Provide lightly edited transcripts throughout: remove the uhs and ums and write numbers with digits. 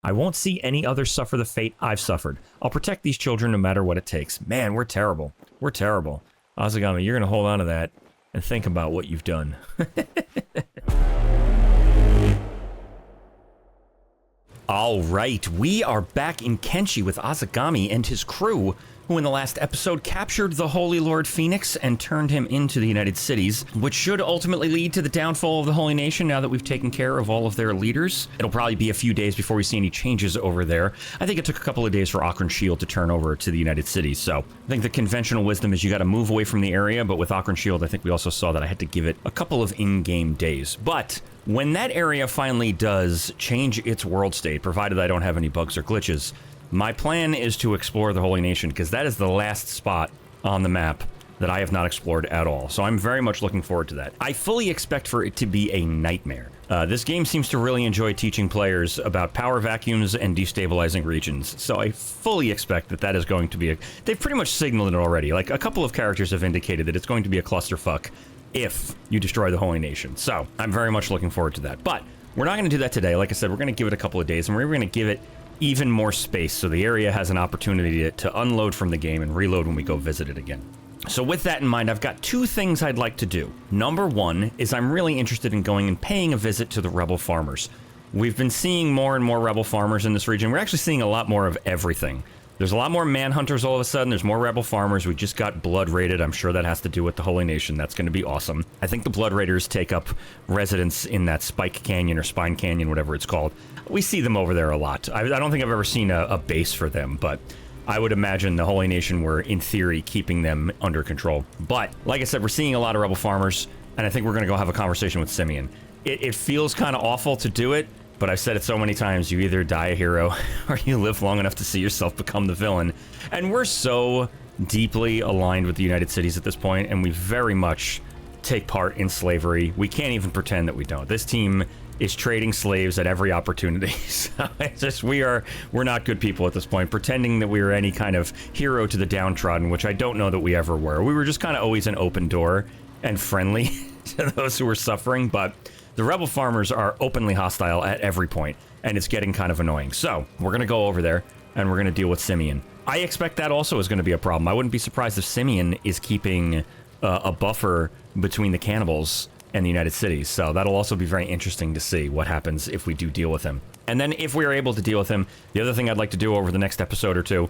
I won't see any others suffer the fate I've suffered. I'll protect these children no matter what it takes. Man, we're terrible. We're terrible. Azegami, you're going to hold on to that and think about what you've done. All right, we are back in Kenshi with Azegami and his crew, who in the last episode captured the Holy Lord Pheonix and turned him into the United Cities, which should ultimately lead to the downfall of the Holy Nation now that we've taken care of all of their leaders. It'll probably be a few days before we see any changes over there. I think it took a couple of days for Akron Shield to turn over to the United Cities, so I think the conventional wisdom is you got to move away from the area, but with Akron Shield, I think we also saw that I had to give it a couple of in-game days. But when that area finally does change its world state, provided I don't have any bugs or glitches, my plan is to explore the Holy Nation, because that is the last spot on the map that I have not explored at all. So I'm very much looking forward to that. I fully expect for it to be a nightmare. This game seems to really enjoy teaching players about power vacuums and destabilizing regions. So I fully expect that that is going to be a... They've pretty much signaled it already. Like, a couple of characters have indicated that it's going to be a clusterfuck if you destroy the Holy Nation. So I'm very much looking forward to that. But we're not going to do that today. Like I said, we're going to give it a couple of days, and we're going to give it even more space so the area has an opportunity to unload from the game and reload when we go visit it again. So with that in mind, I've got two things I'd like to do. Number one is I'm really interested in going and paying a visit to the rebel farmers. We've been seeing more and more rebel farmers in this region. We're actually seeing a lot more of everything. There's a lot more Manhunters all of a sudden. There's more rebel farmers. We just got blood raided. I'm sure that has to do with the Holy Nation. That's going to be awesome. I think the blood raiders take up residence in that Spike Canyon or Spine Canyon, whatever it's called. We see them over there a lot. I don't think I've ever seen a base for them, but I would imagine the Holy Nation were, in theory, keeping them under control. But, like I said, we're seeing a lot of rebel farmers, and I think we're going to go have a conversation with Simeon. It feels kind of awful to do it, but I've said it so many times, you either die a hero or you live long enough to see yourself become the villain. And we're so deeply aligned with the United Cities at this point, and we very much take part in slavery. We can't even pretend that we don't. This team is trading slaves at every opportunity. So it's just, we're not good people at this point, pretending that we are any kind of hero to the downtrodden, which I don't know that we ever were. We were just kind of always an open door and friendly to those who were suffering, but the rebel farmers are openly hostile at every point, and it's getting kind of annoying. So we're going to go over there, and we're going to deal with Simeon. I expect that also is going to be a problem. I wouldn't be surprised if Simeon is keeping a buffer between the cannibals and the United Cities. So that'll also be very interesting to see what happens if we do deal with him. And then if we are able to deal with him, the other thing I'd like to do over the next episode or two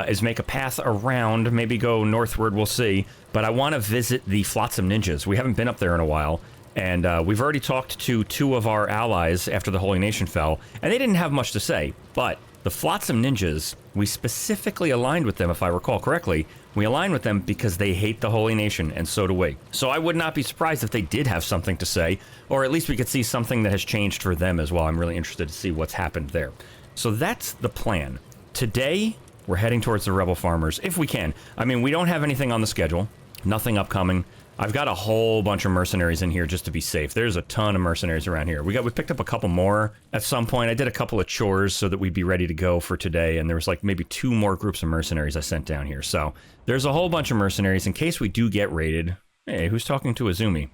is make a path around, maybe go northward, we'll see. But I want to visit the Flotsam Ninjas. We haven't been up there in a while. And we've already talked to two of our allies after the Holy Nation fell, and they didn't have much to say. But the Flotsam Ninjas, we specifically aligned with them, if I recall correctly. We aligned with them because they hate the Holy Nation, and so do we. So I would not be surprised if they did have something to say, or at least we could see something that has changed for them as well. I'm really interested to see what's happened there. So that's the plan. Today, we're heading towards the Rebel Farmers, if we can. I mean, we don't have anything on the schedule, nothing upcoming. I've got a whole bunch of mercenaries in here just to be safe. There's a ton of mercenaries around here. We picked up a couple more at some point. I did a couple of chores so that we'd be ready to go for today, and there was like maybe 2 more groups of mercenaries I sent down here. So there's a whole bunch of mercenaries in case we do get raided. Hey, who's talking to Izumi?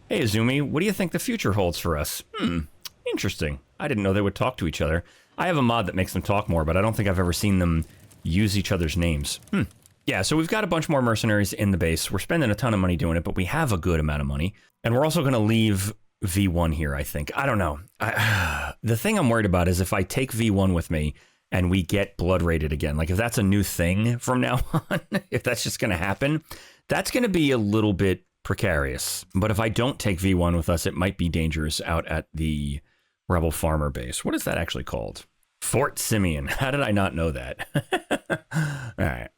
Hey, Izumi, what do you think the future holds for us? Interesting. I didn't know they would talk to each other. I have a mod that makes them talk more, but I don't think I've ever seen them use each other's names. Yeah, so we've got a bunch more mercenaries in the base. We're spending a ton of money doing it, but we have a good amount of money. And we're also going to leave V1 here, I think. I don't know. The thing I'm worried about is if I take V1 with me and we get blood raided again, like if that's a new thing from now on, if that's just going to happen, that's going to be a little bit precarious. But if I don't take V1 with us, it might be dangerous out at the Rebel Farmer base. What is that actually called? Fort Simeon. How did I not know that? All right.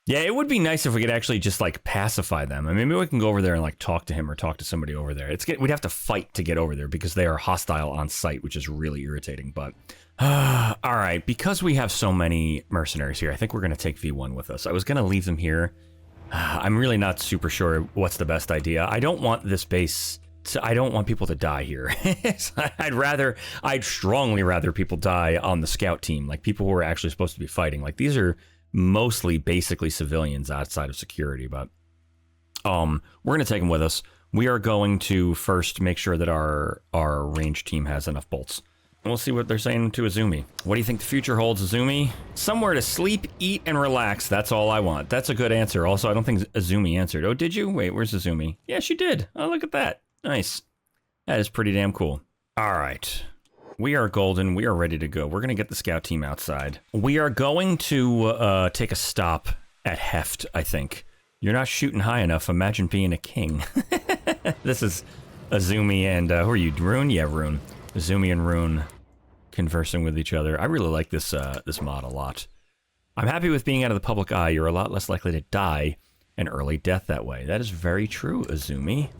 Yeah, it would be nice if we could actually just, like, pacify them. I mean, maybe we can go over there and, like, talk to him or talk to somebody over there. We'd have to fight to get over there because they are hostile on sight, which is really irritating. But, all right, because we have so many mercenaries here, I think we're going to take V1 with us. I was going to leave them here. I'm really not super sure what's the best idea. I don't want this base... I don't want people to die here. I'd strongly rather people die on the scout team, like people who are actually supposed to be fighting. Like, these are... mostly basically civilians outside of security, but we're going to take them with us. We are going to first make sure that our range team has enough bolts. We'll see what they're saying to Izumi. What do you think the future holds, Izumi? Somewhere to sleep, eat, and relax. That's all I want. That's a good answer. Also, I don't think Izumi answered. Oh, did you? Wait, where's Izumi? Yeah, she did. Oh, look at that. Nice. That is pretty damn cool. All right. We are golden. We are ready to go. We're going to get the scout team outside. We are going to take a stop at Heft, I think. You're not shooting high enough. Imagine being a king. This is Izumi and, who are you, Rune? Yeah, Rune. Izumi and Rune conversing with each other. I really like this this mod a lot. I'm happy with being out of the public eye. You're a lot less likely to die an early death that way. That is very true, Izumi.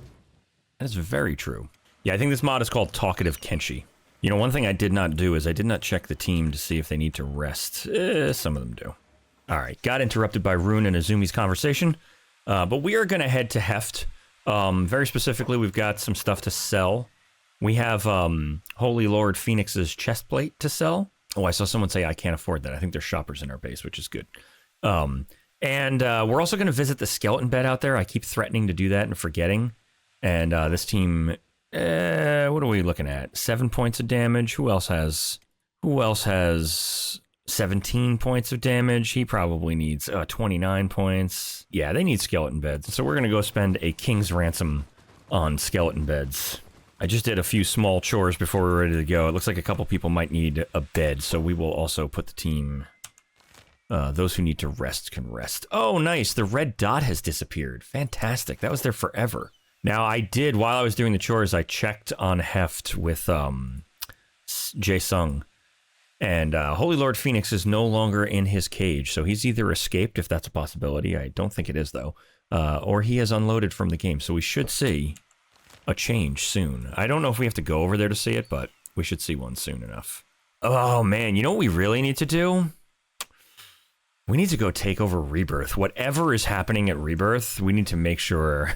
That is very true. Yeah, I think this mod is called Talkative Kenshi. You know, one thing I did not do is I did not check the team to see if they need to rest. Some of them do. All right, got interrupted by Rune and Izumi's conversation, but we are going to head to Heft. Very specifically, we've got some stuff to sell. We have Holy Lord Pheonix's chestplate to sell. Oh, I saw someone say I can't afford that. I think there's shoppers in our base, which is good. And we're also going to visit the skeleton bed out there. I keep threatening to do that and forgetting. And this team, what are we looking at? 7 points of damage. Who else has 17 points of damage? He probably needs 29 points. Yeah, they need skeleton beds. So we're going to go spend a king's ransom on skeleton beds. I just did a few small chores before we were ready to go. It looks like a couple people might need a bed, so we will also put the team... those who need to rest can rest. Oh, nice. The red dot has disappeared. Fantastic. That was there forever. Now, I did, while I was doing the chores, I checked on Heft with Jae-sung. And Holy Lord Pheonix is no longer in his cage, so he's either escaped, if that's a possibility. I don't think it is, though. Or he has unloaded from the game, so we should see a change soon. I don't know if we have to go over there to see it, but we should see one soon enough. Oh, man, you know what we really need to do? We need to go take over Rebirth. Whatever is happening at Rebirth, we need to make sure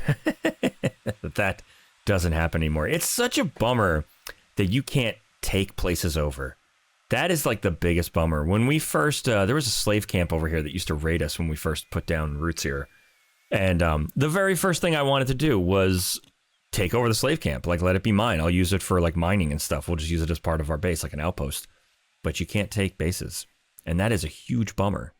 that doesn't happen anymore. It's such a bummer that you can't take places over. That is like the biggest bummer. When we first, there was a slave camp over here that used to raid us when we first put down roots here. And the very first thing I wanted to do was take over the slave camp. Like, let it be mine. I'll use it for like mining and stuff. We'll just use it as part of our base, like an outpost. But you can't take bases. And that is a huge bummer.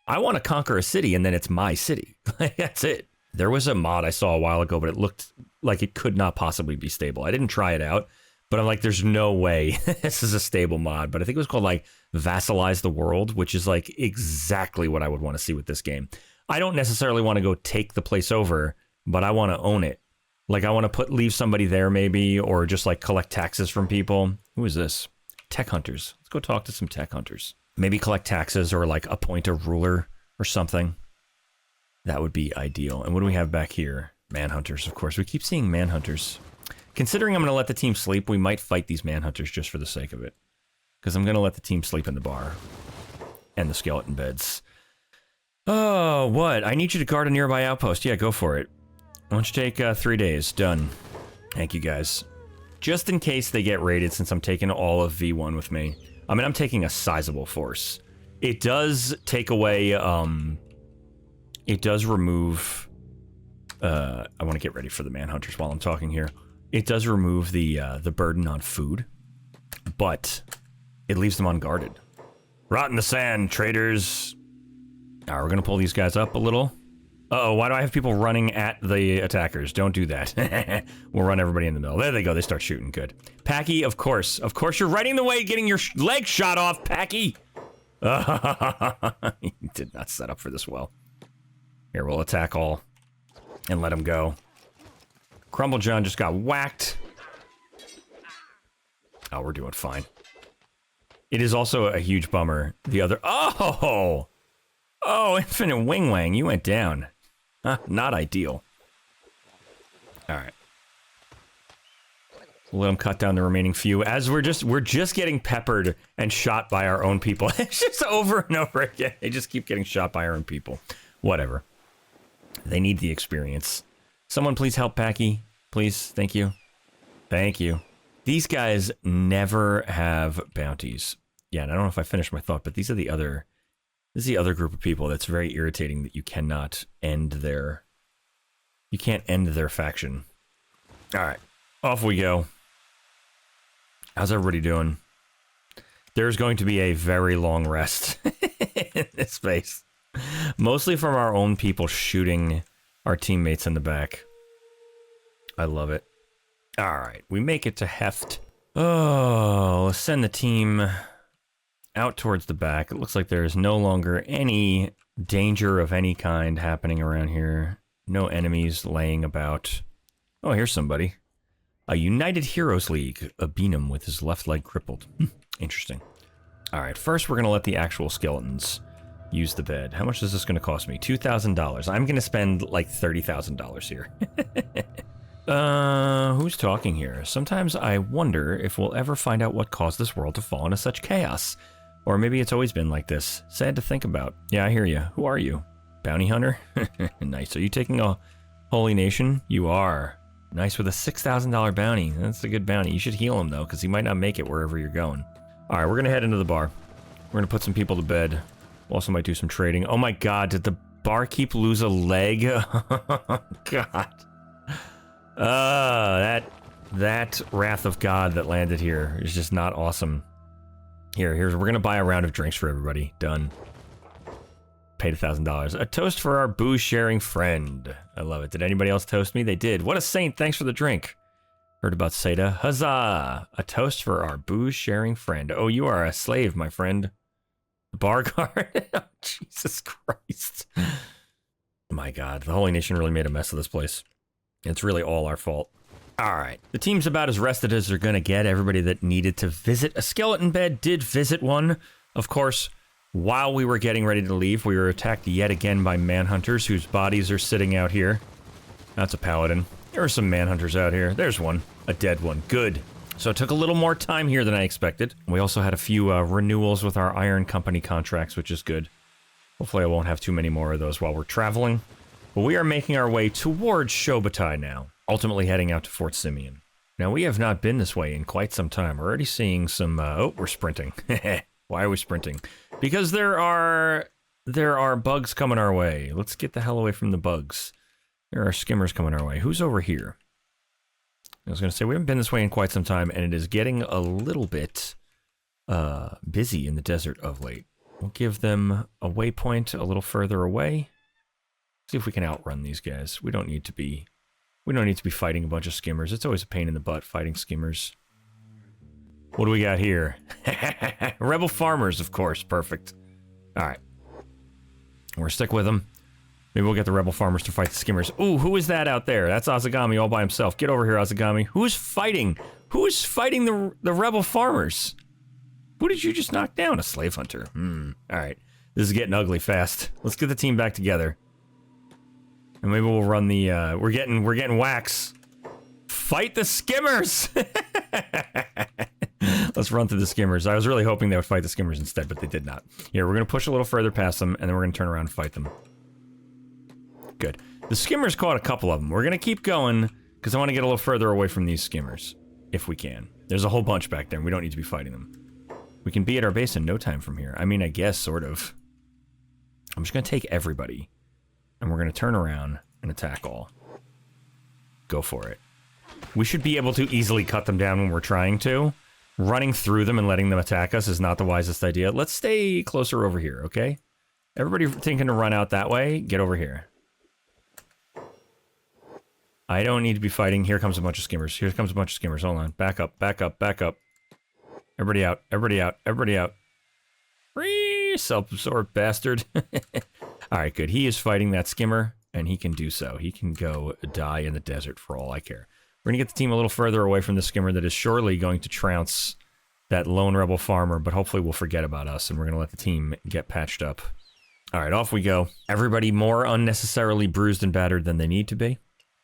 I want to conquer a city and then it's my city. That's it. There was a mod I saw a while ago, but it looked like it could not possibly be stable. I didn't try it out, but I'm like, there's no way this is a stable mod. But I think it was called like Vassalize the World, which is like exactly what I would want to see with this game. I don't necessarily want to go take the place over, but I want to own it. Like I want to leave somebody there maybe, or just like collect taxes from people. Who is this? Tech hunters. Let's go talk to some tech hunters. Maybe collect taxes or like appoint a ruler or something. That would be ideal. And what do we have back here? Manhunters, of course. We keep seeing manhunters. Considering I'm going to let the team sleep, we might fight these manhunters just for the sake of it. Because I'm going to let the team sleep in the bar. And the skeleton beds. Oh, what? I need you to guard a nearby outpost. Yeah, go for it. Why don't you take 3 days? Done. Thank you, guys. Just in case they get raided, since I'm taking all of V1 with me. I mean, I'm taking a sizable force. It does take away, it does remove, I want to get ready for the manhunters while I'm talking here. It does remove the burden on food, but it leaves them unguarded. Rot in the sand, traitors. All right, we're going to pull these guys up a little. Uh-oh, why do I have people running at the attackers? Don't do that. We'll run everybody in the middle. There they go. They start shooting. Good. Packy, of course. Of course, you're right in the way getting your leg shot off, Packy. He did not set up for this well. Here, we'll attack all and let him go. Crumble John just got whacked. Oh, we're doing fine. It is also a huge bummer. The other... Oh! Oh, Infinite Wing Wang, you went down. Huh, not ideal. Alright. We'll let them cut down the remaining few. As we're just getting peppered and shot by our own people. It's just over and over again. They just keep getting shot by our own people. Whatever. They need the experience. Someone please help Packy. Please. Thank you. Thank you. These guys never have bounties. Yeah, and I don't know if I finished my thought, but these are the other... This is the other group of people that's very irritating that you cannot end their... You can't end their faction. Alright. Off we go. How's everybody doing? There's going to be a very long rest in this space. Mostly from our own people shooting our teammates in the back. I love it. Alright, we make it to Heft. Oh, let's send the team out towards the back. It looks like there's no longer any danger of any kind happening around here. No enemies laying about. Oh, here's somebody. A United Heroes League. A Beanum with his left leg crippled. Interesting. Alright, first we're going to let the actual skeletons use the bed. How much is this going to cost me? $2,000. I'm going to spend like $30,000 here. Who's talking here? Sometimes I wonder if we'll ever find out what caused this world to fall into such chaos. Or maybe it's always been like this. Sad to think about. Yeah, I hear you. Who are you? Bounty hunter? Nice. Are you taking a holy nation? You are. Nice, with a $6,000 bounty. That's a good bounty. You should heal him, though, because he might not make it wherever you're going. All right, we're going to head into the bar. We're going to put some people to bed. We also might do some trading. Oh, my God. Did the barkeep lose a leg? Oh, God. That wrath of God that landed here is just not awesome. We're going to buy a round of drinks for everybody. Done. Paid $1,000. A toast for our booze-sharing friend. I love it. Did anybody else toast me? They did. What a saint. Thanks for the drink. Heard about Seda. Huzzah! A toast for our booze-sharing friend. Oh, you are a slave, my friend. Bar guard? Oh, Jesus Christ. My God. The Holy Nation really made a mess of this place. It's really all our fault. Alright. The team's about as rested as they're going to get. Everybody that needed to visit a skeleton bed did visit one. Of course, while we were getting ready to leave, we were attacked yet again by Manhunters, whose bodies are sitting out here. That's a paladin. There are some Manhunters out here. There's one. A dead one. Good. So it took a little more time here than I expected. We also had a few renewals with our Iron Company contracts, which is good. Hopefully I won't have too many more of those while we're traveling. But we are making our way towards Shobutai now, ultimately heading out to Fort Simeon. Now, we have not been this way in quite some time. We're already seeing some... oh, we're sprinting. Why are we sprinting? Because there are bugs coming our way. Let's get the hell away from the bugs. There are skimmers coming our way. Who's over here? I was going to say, we haven't been this way in quite some time, and it is getting a little bit busy in the desert of late. We'll give them a waypoint a little further away. See if we can outrun these guys. We don't need to be fighting a bunch of skimmers. It's always a pain in the butt fighting skimmers. What do we got here? Rebel farmers, of course. Perfect. All right. We're gonna stick with them. Maybe we'll get the rebel farmers to fight the skimmers. Ooh, who is that out there? That's Azegami all by himself. Get over here, Azegami. Who's fighting? Who is fighting the rebel farmers? Who did you just knock down? A slave hunter. All right. This is getting ugly fast. Let's get the team back together. And maybe we'll run the, we're getting wax. Fight the skimmers! Let's run through the skimmers. I was really hoping they would fight the skimmers instead, but they did not. Here, we're going to push a little further past them, and then we're going to turn around and fight them. Good. The skimmers caught a couple of them. We're going to keep going, because I want to get a little further away from these skimmers, if we can. There's a whole bunch back there, and we don't need to be fighting them. We can be at our base in no time from here. I mean, I guess, sort of. I'm just going to take everybody. And we're going to turn around and attack all. Go for it. We should be able to easily cut them down when we're trying to. Running through them and letting them attack us is not the wisest idea. Let's stay closer over here, okay? Everybody thinking to run out that way, get over here. I don't need to be fighting. Here comes a bunch of skimmers. Here comes a bunch of skimmers. Hold on. Back up, back up, back up. Everybody out, everybody out, everybody out. Self-absorbed bastard. Alright, good. He is fighting that skimmer, and he can do so. He can go die in the desert for all I care. We're going to get the team a little further away from the skimmer that is surely going to trounce that lone rebel farmer, but hopefully we'll forget about us, and we're going to let the team get patched up. Alright, off we go. Everybody more unnecessarily bruised and battered than they need to be,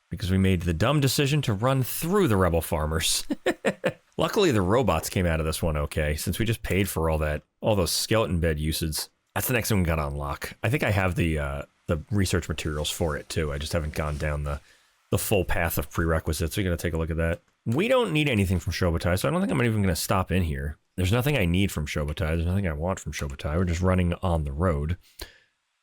because we made the dumb decision to run through the rebel farmers. Luckily, the robots came out of this one okay, since we just paid for all those skeleton bed uses. That's the next one we got to unlock. I think I have the research materials for it, too. I just haven't gone down the full path of prerequisites. We're going to take a look at that. We don't need anything from Shobutai, so I don't think I'm even going to stop in here. There's nothing I need from Shobutai. There's nothing I want from Shobutai. We're just running on the road.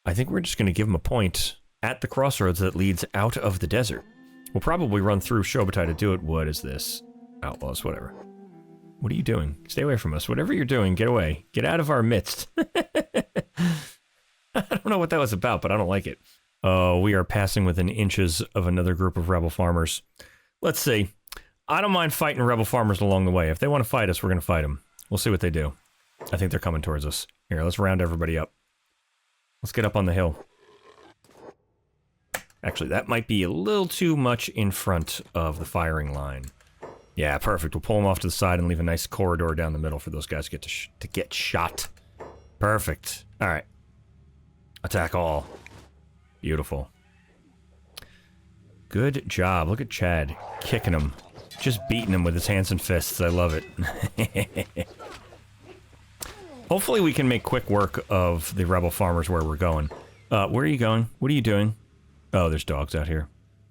I think we're just going to give them a point at the crossroads that leads out of the desert. We'll probably run through Shobutai to do it. What is this? Outlaws, whatever. What are you doing? Stay away from us. Whatever you're doing, get away. Get out of our midst. I don't know what that was about, but I don't like it. Oh, we are passing within inches of another group of rebel farmers. Let's see. I don't mind fighting rebel farmers along the way. If they want to fight us, we're going to fight them. We'll see what they do. I think they're coming towards us. Here, let's round everybody up. Let's get up on the hill. Actually, that might be a little too much in front of the firing line. Yeah, perfect. We'll pull them off to the side and leave a nice corridor down the middle for those guys to get shot. Perfect. All right. Attack all. Beautiful. Good job. Look at Chad kicking him. Just beating him with his hands and fists. I love it. Hopefully we can make quick work of the rebel farmers where we're going. Where are you going? What are you doing? Oh, there's dogs out here.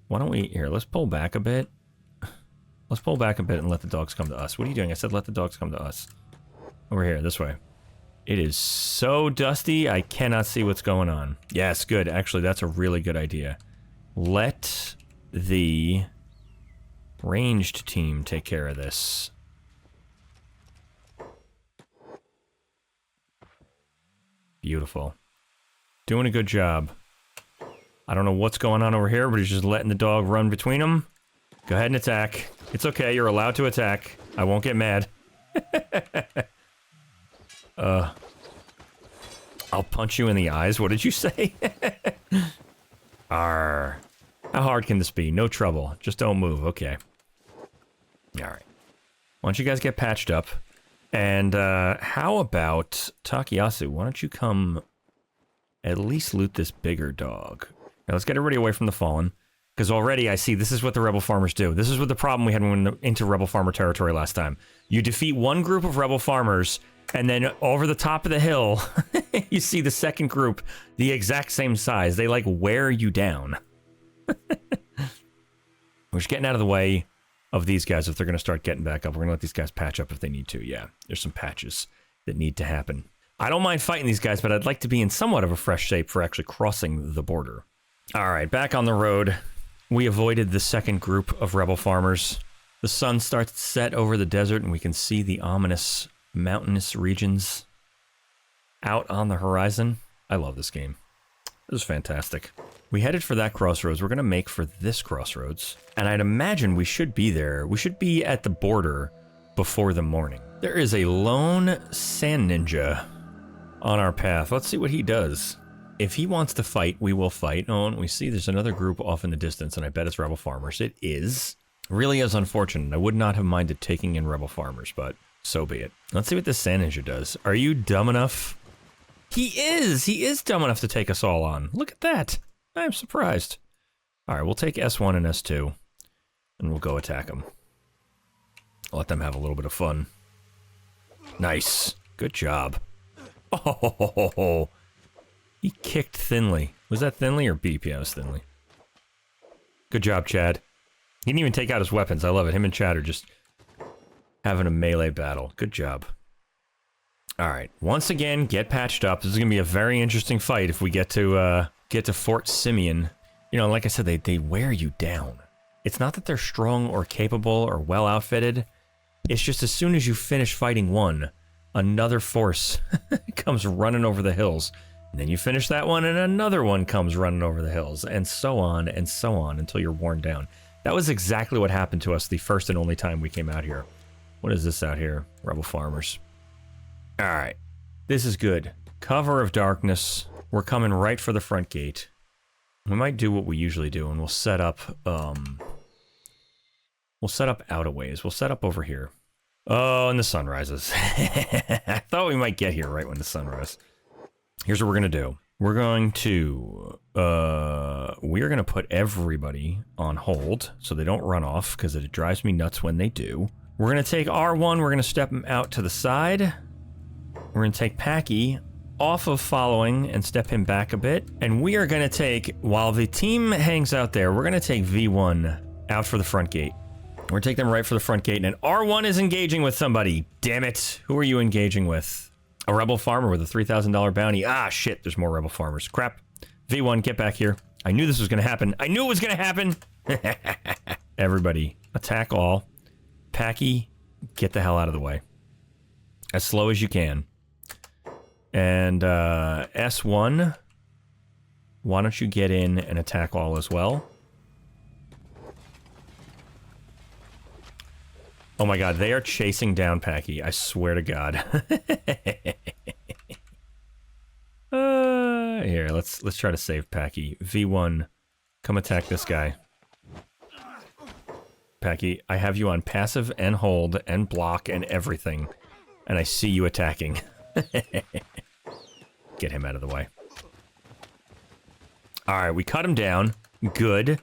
Why don't we... Here, let's pull back a bit. Let's pull back a bit and let the dogs come to us. What are you doing? I said let the dogs come to us. Over here, this way. It is so dusty, I cannot see what's going on. Yes, good. Actually, that's a really good idea. Let the ranged team take care of this. Beautiful. Doing a good job. I don't know what's going on over here, but he's just letting the dog run between them. Go ahead and attack. It's okay, you're allowed to attack. I won't get mad. I'll punch you in the eyes. What did you say? Arr. How hard can this be? No trouble. Just don't move. Okay. Alright. Why don't you guys get patched up? And, how about... Takeyasu, why don't you come... at least loot this bigger dog. Now, let's get everybody away from the Fallen. Because already I see this is what the Rebel Farmers do. This is what the problem we had when we went into Rebel Farmer territory last time. You defeat one group of Rebel Farmers, and then over the top of the hill, you see the second group, the exact same size. They, like, wear you down. We're just getting out of the way of these guys if they're going to start getting back up. We're going to let these guys patch up if they need to. Yeah, there's some patches that need to happen. I don't mind fighting these guys, but I'd like to be in somewhat of a fresh shape for actually crossing the border. All right, back on the road. We avoided the second group of rebel farmers. The sun starts to set over the desert, and we can see the ominous mountainous regions out on the horizon. I love this game. This is fantastic. We headed for that crossroads. We're going to make for this crossroads. And I'd imagine we should be there. We should be at the border before the morning. There is a lone sand ninja on our path. Let's see what he does. If he wants to fight, we will fight. Oh, and we see there's another group off in the distance, and I bet it's rebel farmers. It is. Really is unfortunate. I would not have minded taking in rebel farmers, but so be it. Let's see what this sand ninja does. Are you dumb enough? He is! He is dumb enough to take us all on. Look at that. I'm surprised. All right, we'll take S1 and S2, and we'll go attack them. I'll let them have a little bit of fun. Nice. Good job. Oh, he kicked thinly. Was that thinly or beep? Yeah, it was thinly. Good job, Chad. He didn't even take out his weapons. I love it. Him and Chad are just having a melee battle. Good job. All right. Once again, get patched up. This is going to be a very interesting fight if we get to Fort Simeon. You know, like I said, they wear you down. It's not that they're strong or capable or well outfitted. It's just as soon as you finish fighting one, another force comes running over the hills. And then you finish that one and another one comes running over the hills, and so on until you're worn down. That was exactly what happened to us the first and only time we came out here. What is this out here? Rebel farmers. All right. This is good. Cover of darkness. We're coming right for the front gate. We might do what we usually do, and we'll set up out a ways. We'll set up over here. Oh, and the sun rises. I thought we might get here right when the sun rises. Here's what we're going to do. We're going to put everybody on hold so they don't run off, because it drives me nuts when they do. We're going to take R1, we're going to step him out to the side. We're going to take Packy off of following and step him back a bit. And we are going to take, while the team hangs out there, we're going to take V1 out for the front gate. We're going to take them right for the front gate, and R1 is engaging with somebody. Damn it. Who are you engaging with? A rebel farmer with a $3,000 bounty. Ah, shit, there's more rebel farmers. Crap. V1, get back here. I knew this was going to happen. I knew it was going to happen. Everybody, attack all. Packy, get the hell out of the way. As slow as you can. And S1, why don't you get in and attack all as well? Oh my god, they are chasing down Packy. I swear to god. Here, let's try to save Packy. V1, come attack this guy. Packy, I have you on passive and hold and block and everything. And I see you attacking. Get him out of the way. Alright, we cut him down. Good.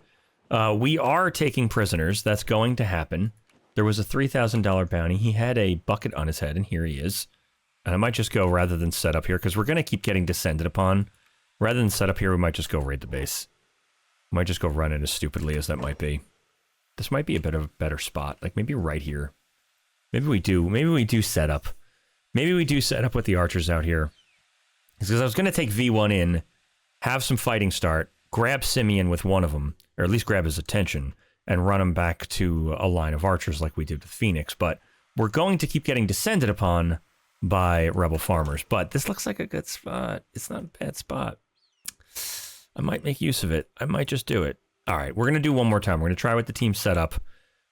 We are taking prisoners. That's going to happen. There was a $3,000 bounty. He had a bucket on his head, and here he is. And I might just go, rather than set up here, because we're going to keep getting descended upon. Rather than set up here, we might just go raid the base. Might just go run it as stupidly as that might be. This might be a bit of a better spot. Like, maybe right here. Maybe we do set up. Maybe we do set up with the archers out here. Because I was going to take V1 in, have some fighting start, grab Simeon with one of them, or at least grab his attention, and run him back to a line of archers like we did with Pheonix. But we're going to keep getting descended upon by rebel farmers. But this looks like a good spot. It's not a bad spot. I might make use of it. I might just do it. All right, we're going to do one more time. We're going to try with the team setup.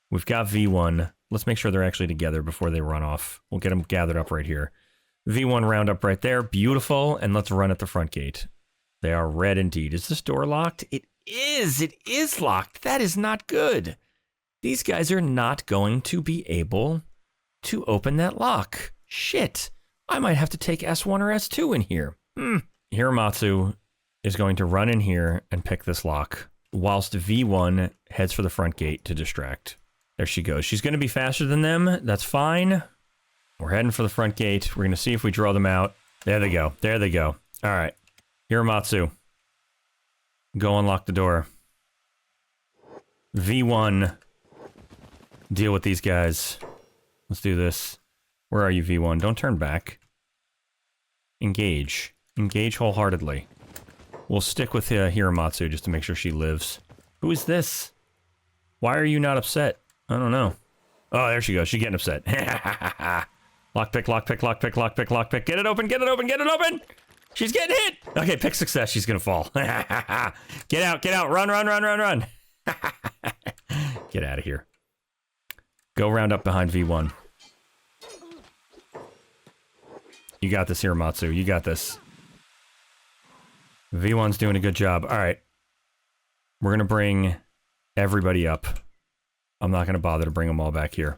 We've got V1. Let's make sure they're actually together before they run off. We'll get them gathered up right here. V1 round up right there. Beautiful. And let's run at the front gate. They are red indeed. Is this door locked? It is. It is locked. That is not good. These guys are not going to be able to open that lock. Shit. I might have to take S1 or S2 in here. Hiramatsu is going to run in here and pick this lock, whilst V1 heads for the front gate to distract. There she goes. She's going to be faster than them. That's fine. We're heading for the front gate. We're going to see if we draw them out. There they go. There they go. All right. Hiramatsu. Go unlock the door. V1. Deal with these guys. Let's do this. Where are you, V1? Don't turn back. Engage. Engage wholeheartedly. We'll stick with Hiramatsu just to make sure she lives. Who is this? Why are you not upset? I don't know. Oh, there she goes. She's getting upset. Lockpick, lockpick, lockpick, lockpick, lockpick. Get it open, get it open, get it open! She's getting hit! Okay, pick success. She's gonna fall. Get out, get out. Run, run, run, run, run. Get out of here. Go round up behind V1. You got this, Hiramatsu. You got this. V1's doing a good job. All right. We're going to bring everybody up. I'm not going to bother to bring them all back here.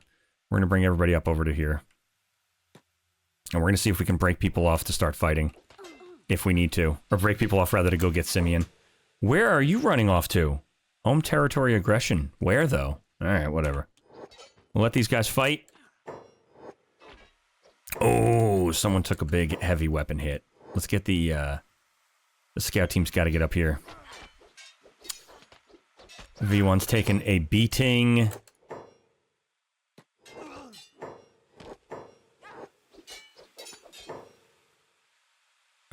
We're going to bring everybody up over to here. And we're going to see if we can break people off to start fighting. If we need to. Or break people off, rather, to go get Simeon. Where are you running off to? Home territory aggression. Where, though? All right, whatever. We'll let these guys fight. Oh, someone took a big, heavy weapon hit. Let's get the scout team's got to get up here. V1's taking a beating.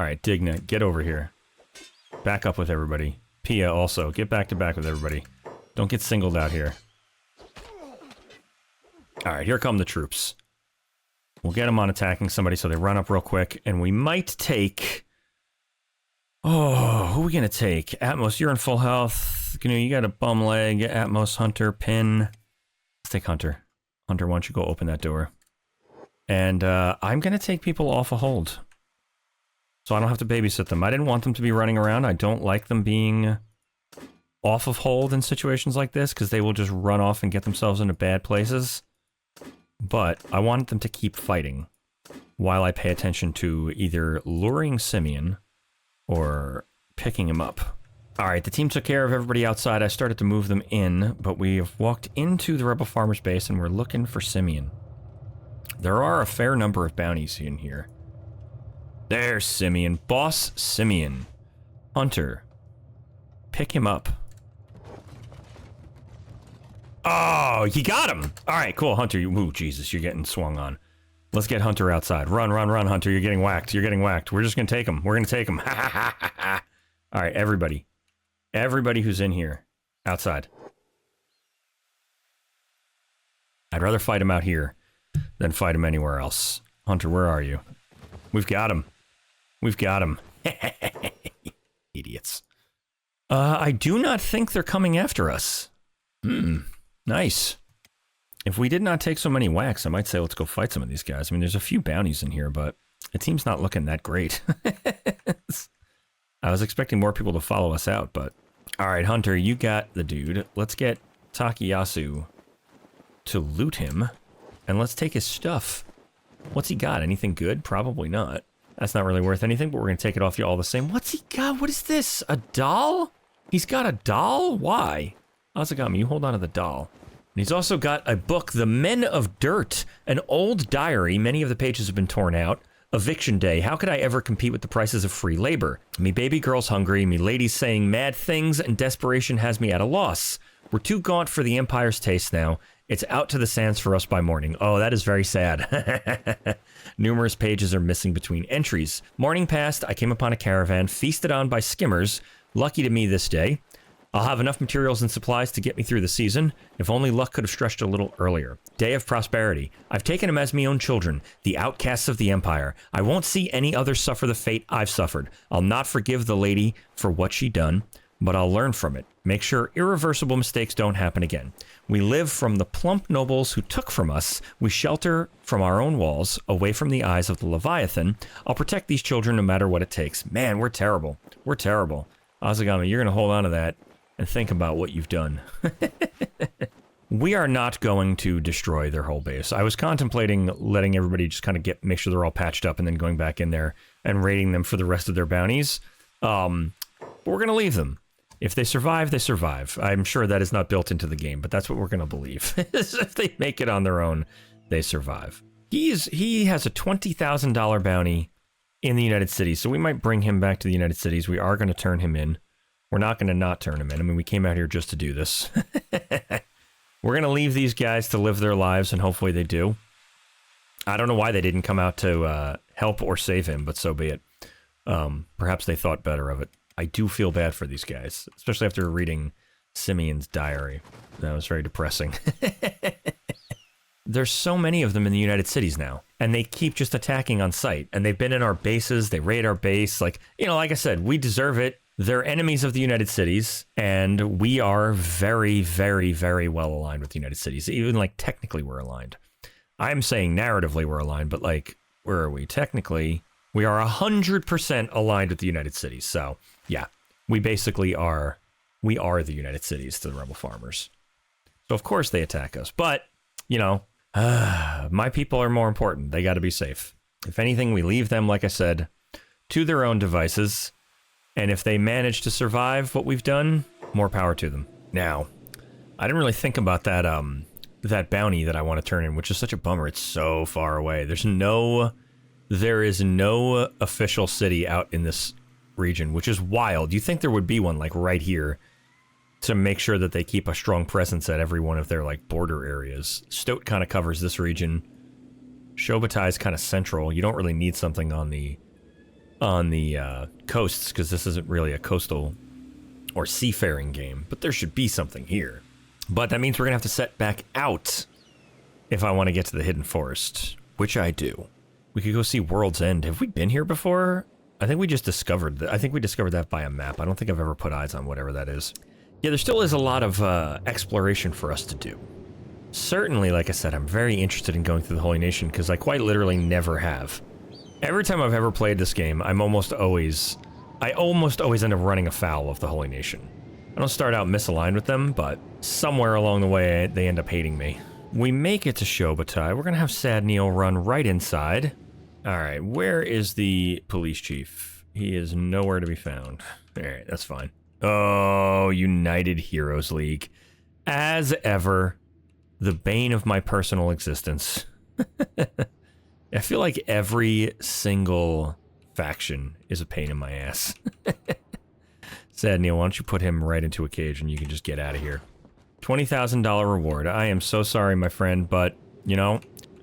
Alright, Digna, get over here. Back up with everybody. Pia also, get back to back with everybody. Don't get singled out here. Alright, here come the troops. We'll get them on attacking somebody so they run up real quick, and we might take... Oh, who are we gonna take? Atmos, you're in full health. You got a bum leg. Atmos, Hunter, Pin. Let's take Hunter. Hunter, why don't you go open that door? And I'm gonna take people off a hold. So I don't have to babysit them. I didn't want them to be running around. I don't like them being off of hold in situations like this, because they will just run off and get themselves into bad places. But I want them to keep fighting while I pay attention to either luring Simeon or picking him up. Alright, the team took care of everybody outside. I started to move them in, but we have walked into the rebel farmer's base and we're looking for Simeon. There are a fair number of bounties in here. There's Simeon. Boss Simeon. Hunter. Pick him up. Oh, you got him! Alright, cool, Hunter. Ooh, Jesus, you're getting swung on. Let's get Hunter outside. Run, run, run, Hunter. You're getting whacked. You're getting whacked. We're just gonna take him. We're gonna take him. Alright, everybody. Everybody who's in here. Outside. I'd rather fight him out here. than fight him anywhere else. Hunter, where are you? We've got him. We've got him. Idiots. I do not think they're coming after us. Nice. If we did not take so many whacks, I might say let's go fight some of these guys. I mean, there's a few bounties in here, but it seems not looking that great. I was expecting more people to follow us out, but... Alright, Hunter, you got the dude. Let's get Takayasu to loot him, and let's take his stuff. What's he got? Anything good? Probably not. That's not really worth anything, but we're going to take it off you all the same. What's he got? What is this? A doll? He's got a doll? Why? Azegami, you hold on to the doll. And he's also got a book, The Men of Dirt, an old diary. Many of the pages have been torn out. Eviction day. How could I ever compete with the prices of free labor? Me baby girl's hungry, me ladies saying mad things, and desperation has me at a loss. We're too gaunt for the Empire's taste now. It's out to the sands for us by morning. Oh, that is very sad. Numerous pages are missing between entries. Morning passed, I came upon a caravan feasted on by skimmers. Lucky to me this day. I'll have enough materials and supplies to get me through the season. If only luck could have stretched a little earlier. Day of prosperity. I've taken them as my own children, the outcasts of the Empire. I won't see any others suffer the fate I've suffered. I'll not forgive the lady for what she done, but I'll learn from it. Make sure irreversible mistakes don't happen again. We live from the plump nobles who took from us. We shelter from our own walls, away from the eyes of the Leviathan. I'll protect these children no matter what it takes. Man, we're terrible. We're terrible. Azegami, you're going to hold on to that and think about what you've done. We are not going to destroy their whole base. I was contemplating letting everybody just kind of make sure they're all patched up and then going back in there and raiding them for the rest of their bounties. But we're going to leave them. If they survive, they survive. I'm sure that is not built into the game, but that's what we're going to believe. If they make it on their own, they survive. He has a $20,000 bounty in the United Cities, so we might bring him back to the United Cities. We are going to turn him in. We're not going to not turn him in. I mean, we came out here just to do this. We're going to leave these guys to live their lives, and hopefully they do. I don't know why they didn't come out to help or save him, but so be it. Perhaps they thought better of it. I do feel bad for these guys, especially after reading Simeon's diary. That was very depressing. There's so many of them in the United Cities now, and they keep just attacking on sight, and they've been in our bases, they raid our base, like I said, we deserve it. They're enemies of the United Cities, and we are very, very, very well aligned with the United Cities. Even, technically we're aligned. I'm saying narratively we're aligned, but, where are we? Technically, we are 100% aligned with the United Cities. So, yeah, we basically are, we are the United Cities to the rebel farmers. So, of course, they attack us. But, my people are more important. They got to be safe. If anything, we leave them, like I said, to their own devices. And if they manage to survive what we've done, more power to them. Now, I didn't really think about that that bounty that I want to turn in, which is such a bummer. It's so far away. There is no official city out in this region, which is wild. You think there would be one, right here, to make sure that they keep a strong presence at every one of their, border areas. Stoat kind of covers this region. Shobutai is kind of central. You don't really need something on the coasts, because this isn't really a coastal or seafaring game, but there should be something here. But that means we're gonna have to set back out if I want to get to the hidden forest, which I do. We could go see World's End. Have we been here before? I think we just discovered that. I think we discovered that by a map. I don't think I've ever put eyes on whatever that is. Yeah, there still is a lot of exploration for us to do. Certainly, like I said, I'm very interested in going through the Holy Nation, because I quite literally never have. Every time I've ever played this game, I almost always end up running afoul of the Holy Nation. I don't start out misaligned with them, but somewhere along the way, they end up hating me. We make it to Shobutai. We're gonna have Sad Neil run right inside. Alright, where is the police chief? He is nowhere to be found. Alright, that's fine. Oh, United Heroes League. As ever, the bane of my personal existence. I feel like every single faction is a pain in my ass. Sad Neil, why don't you put him right into a cage and you can just get out of here. $20,000 reward. I am so sorry, my friend, but,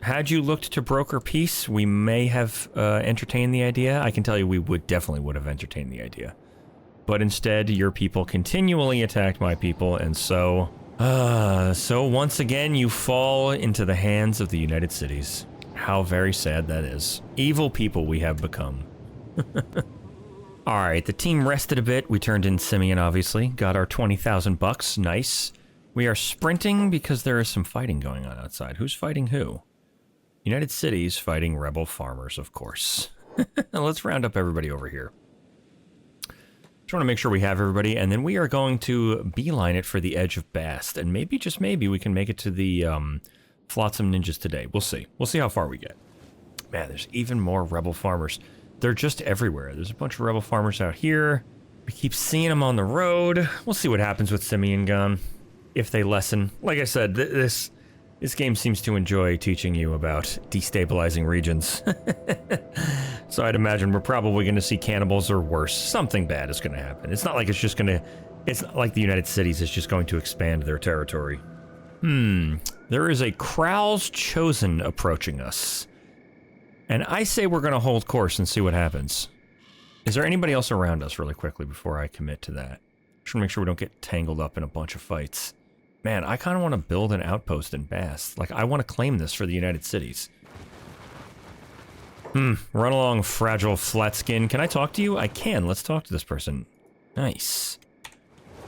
had you looked to broker peace, we may have entertained the idea. I can tell you we definitely would have entertained the idea. But instead, your people continually attacked my people, and so So once again, you fall into the hands of the United Cities. How very sad that is. Evil people we have become. Alright, the team rested a bit. We turned in Simeon, obviously. Got our 20,000 bucks. Nice. We are sprinting because there is some fighting going on outside. Who's fighting who? United Cities fighting rebel farmers, of course. Let's round up everybody over here. Just want to make sure we have everybody, and then we are going to beeline it for the edge of Bast, and maybe, just maybe, we can make it to the Flotsam Ninjas today. We'll see. We'll see how far we get. Man, there's even more rebel farmers. They're just everywhere. There's a bunch of rebel farmers out here. We keep seeing them on the road. We'll see what happens with Simeon gone, if they lessen. Like I said, this game seems to enjoy teaching you about destabilizing regions. So I'd imagine we're probably going to see cannibals or worse. Something bad is going to happen. It's not like it's just going to... It's not like the United Cities is just going to expand their territory. There is a Kral's Chosen approaching us. And I say we're going to hold course and see what happens. Is there anybody else around us really quickly before I commit to that? Just want to make sure we don't get tangled up in a bunch of fights. Man, I kind of want to build an outpost in Bast. Like, I want to claim this for the United Cities. Run along, fragile flat skin. Can I talk to you? I can. Let's talk to this person. Nice.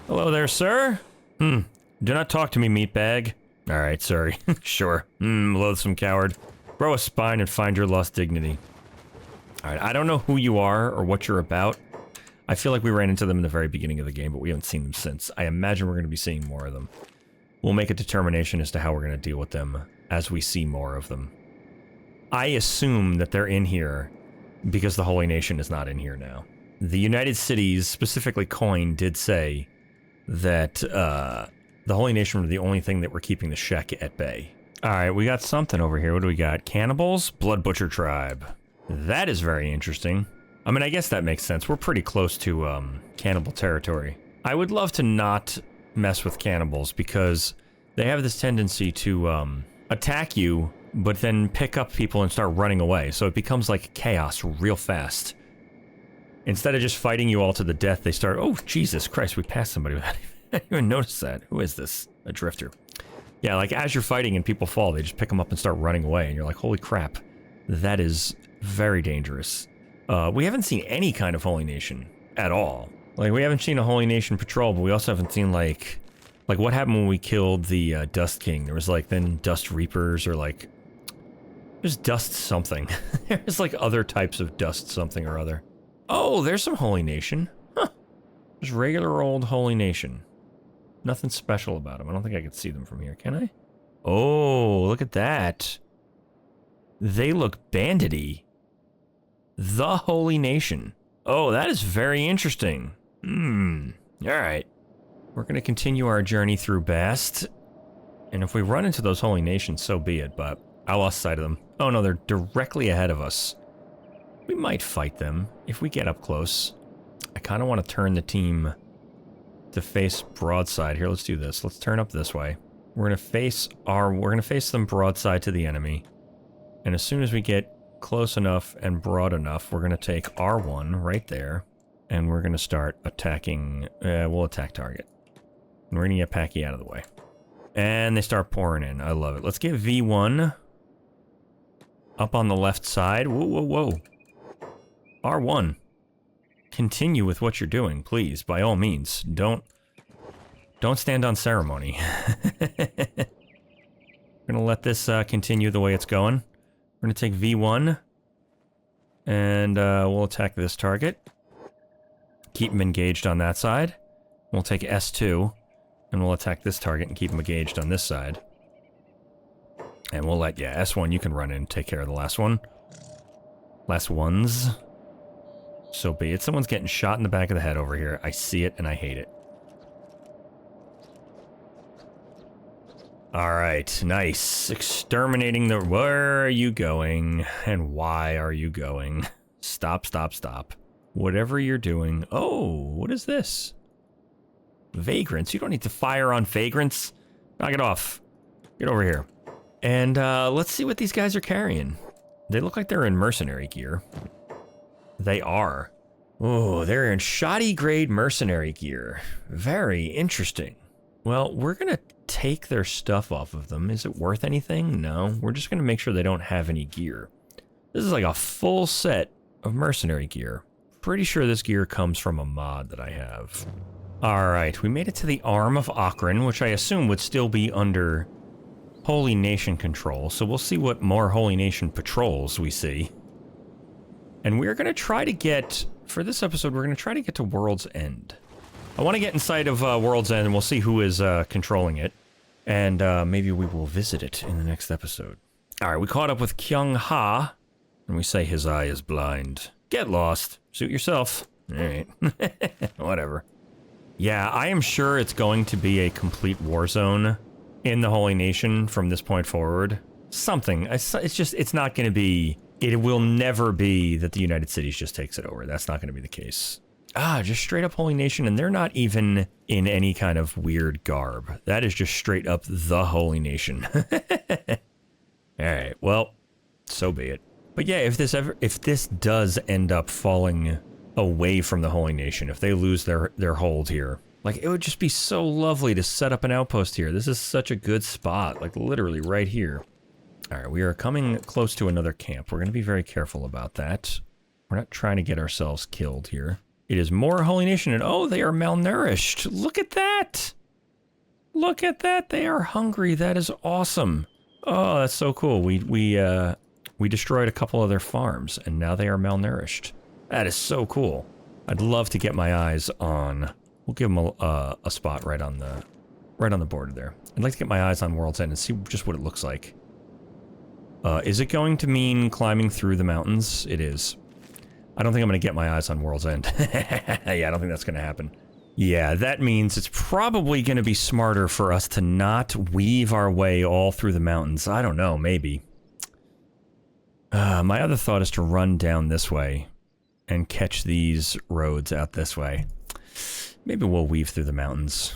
Hello there, sir. Do not talk to me, meatbag. Alright, sorry. Sure. Loathsome coward. Grow a spine and find your lost dignity. Alright, I don't know who you are or what you're about. I feel like we ran into them in the very beginning of the game, but we haven't seen them since. I imagine we're going to be seeing more of them. We'll make a determination as to how we're going to deal with them as we see more of them. I assume that they're in here because the Holy Nation is not in here now. The United Cities, specifically Coin, did say that the Holy Nation were the only thing that were keeping the Shek at bay. Alright, we got something over here. What do we got? Cannibals? Blood Butcher Tribe. That is very interesting. I mean, I guess that makes sense. We're pretty close to cannibal territory. I would love to not mess with cannibals because they have this tendency to attack you, but then pick up people and start running away. So it becomes like chaos real fast. Instead of just fighting you all to the death, they start, oh, Jesus Christ, we passed somebody without even notice that. Who is this? A drifter. Yeah, like as you're fighting and people fall, they just pick them up and start running away. And you're like, holy crap. That is very dangerous. We haven't seen any kind of Holy Nation at all. Like, we haven't seen a Holy Nation patrol, but we also haven't seen, like what happened when we killed the Dust King. There was, like, then Dust Reapers, or, like, there's Dust something. There's, like, other types of Dust something or other. Oh, there's some Holy Nation. Huh. Just regular old Holy Nation. Nothing special about them. I don't think I can see them from here, can I? Oh, look at that. They look bandity. The Holy Nation. Oh, that is very interesting. Alright. We're going to continue our journey through Bast. And if we run into those Holy Nations, so be it, but I lost sight of them. Oh no, they're directly ahead of us. We might fight them if we get up close. I kind of want to turn the team to face broadside. Here, let's do this. Let's turn up this way. We're going to face them broadside to the enemy. And as soon as we get close enough and broad enough, we're going to take R1 right there, and we're going to start attacking. We'll attack target. And we're going to get Packy out of the way. And they start pouring in. I love it. Let's get V1 up on the left side. Whoa, whoa, whoa. R1. Continue with what you're doing, please. By all means. Don't stand on ceremony. We're going to let this continue the way it's going. We're going to take V1, and we'll attack this target. Keep him engaged on that side. We'll take S2, and we'll attack this target and keep him engaged on this side. And we'll let, yeah, S1, you can run in and take care of the last one. Last ones. So be it. Someone's getting shot in the back of the head over here. I see it, and I hate it. Alright, nice. Exterminating the... Where are you going? And why are you going? Stop, stop, stop. Whatever you're doing... Oh, what is this? Vagrants. You don't need to fire on vagrants. Knock it off. Get over here. And, let's see what these guys are carrying. They look like they're in mercenary gear. They are. Oh, they're in shoddy grade mercenary gear. Very interesting. Well, we're gonna take their stuff off of them. Is it worth anything? No. We're just going to make sure they don't have any gear. This is like a full set of mercenary gear. Pretty sure this gear comes from a mod that I have. Alright, we made it to the Arm of Akron, which I assume would still be under Holy Nation control. So we'll see what more Holy Nation patrols we see. And we're going to try to get, for this episode, we're going to try to get to World's End. I want to get inside of World's End, and we'll see who is controlling it. And maybe we will visit it in the next episode. Alright, we caught up with Kyung Ha, and we say his eye is blind. Get lost. Suit yourself. Alright. Whatever. Yeah, I am sure it's going to be a complete war zone in the Holy Nation from this point forward. Something. It's just, it's not going to be, it will never be that the United Cities just takes it over. That's not going to be the case. Just straight up Holy Nation, and they're not even in any kind of weird garb. That is just straight up the Holy Nation. Alright, well, so be it. But yeah, if this does end up falling away from the Holy Nation, if they lose their hold here, like, it would just be so lovely to set up an outpost here. This is such a good spot, like literally right here. Alright, we are coming close to another camp. We're going to be very careful about that. We're not trying to get ourselves killed here. It is more Holy Nation, and oh, they are malnourished. Look at that! Look at that, they are hungry. That is awesome. Oh, that's so cool. We destroyed a couple of their farms, and now they are malnourished. That is so cool. I'd love to get my eyes on... We'll give them a spot right on the border there. I'd like to get my eyes on World's End and see just what it looks like. Is it going to mean climbing through the mountains? It is. I don't think I'm going to get my eyes on World's End. Yeah, I don't think that's going to happen. Yeah, that means it's probably going to be smarter for us to not weave our way all through the mountains. I don't know, maybe. My other thought is to run down this way and catch these roads out this way. Maybe we'll weave through the mountains.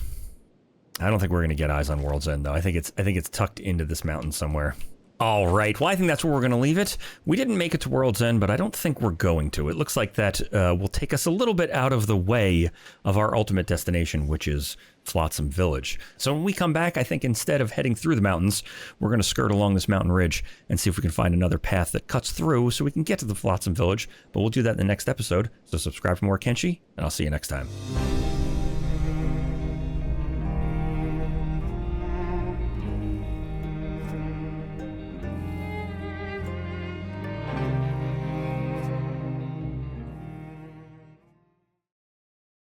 I don't think we're going to get eyes on World's End, though. I think it's tucked into this mountain somewhere. All right, well, I think that's where we're going to leave it. We didn't make it to World's End, but I don't think we're going to. It looks like that will take us a little bit out of the way of our ultimate destination, which is Flotsam Village. So when we come back, I think instead of heading through the mountains, we're going to skirt along this mountain ridge and see if we can find another path that cuts through so we can get to the Flotsam Village. But we'll do that in the next episode. So subscribe for more Kenshi, and I'll see you next time.